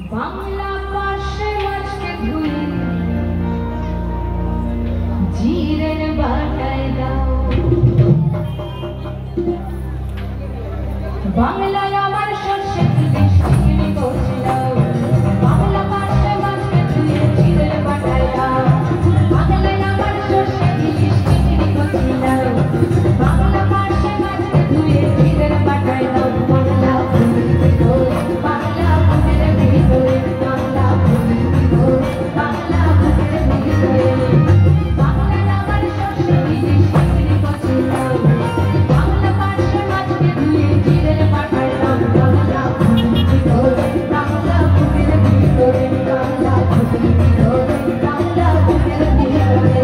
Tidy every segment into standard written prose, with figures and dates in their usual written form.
বাংলা পাশে মাছকে ধুয়ে জিরের বাটায় দাও বাংলায় আমার সর্ষে ইলিশ চিংড়ি কচি দাও বাংলা পাশে মাছকে ধুয়ে জিরের বাটায় দাও বাংলায় আমার সর্ষে ইলিশ চিংড়ি কচি দাও বাংলা পাশে মাছকে ধুয়ে জিরের বাটায় দাও বাংলা ফুলের ভিতরে বাংলা ফুলের ভিতরে বাংলা ফুলের ভিতরে বাংলা ফুলের ভিতরে বাংলায় আমার সর্ষে ইলিশ চিংড়ি কচি দাও বাংলা পাশে মাছকে ধুয়ে জিরের বাটায় দাও বাংলা ফুলের ভিতরে বাংলা ফুলের ভিতরে বাংলা ফুলের ভিতরে বাংলা ফুলের ভিতরে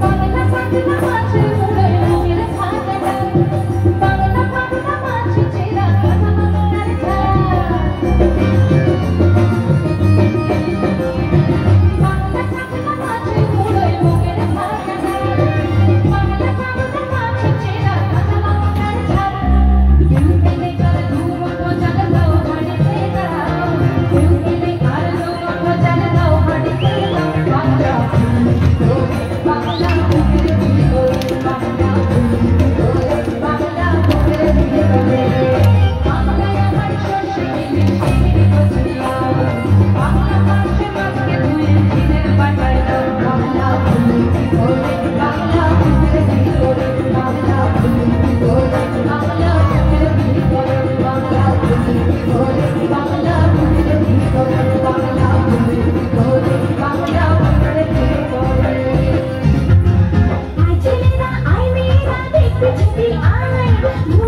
বাংলা পাগলা মাছে মুড়ে মুগের ছাতা দাও বাংলা পাগলা মাছে চেরা কাঁচা লঙ্কার ঝাল বাংলা পাগলা মাছে মুড়ে মুগের ছাতা দাও বাংলা পাগলা মাছে চেরা কাঁচা লঙ্কার ঝাল কেউ পেলে কার দুরন্ত জাল দাও হাঁড়িতে দাও কেউ পেলে কার দুরন্ত জাল দাও হাঁড়িতে দাও বাংলা বাংলা বুকের ভিতরে বাংলা বুকের ভিতরে বাংলা বুকের ভিতরে বাংলায় আমার সর্ষে ইলিশ চিংড়ি কচি দাও বাংলা পাশে মাছকে ধুয়ে জিরের বাটায় দাও বাংলা ফুলের ভিতরে বাংলা বুকের ভিতরে বাংলা ফুলের ভিতরে বাংলা বুকের ভিতরে বাংলা ফুলের ভিতরে বাংলা বুকের ভিতরে বাংলা ফুলের ভিতরে বাংলা বুকের ভিতরে আই ছেলেরা আই মেয়েরা দেখতে যদি আয়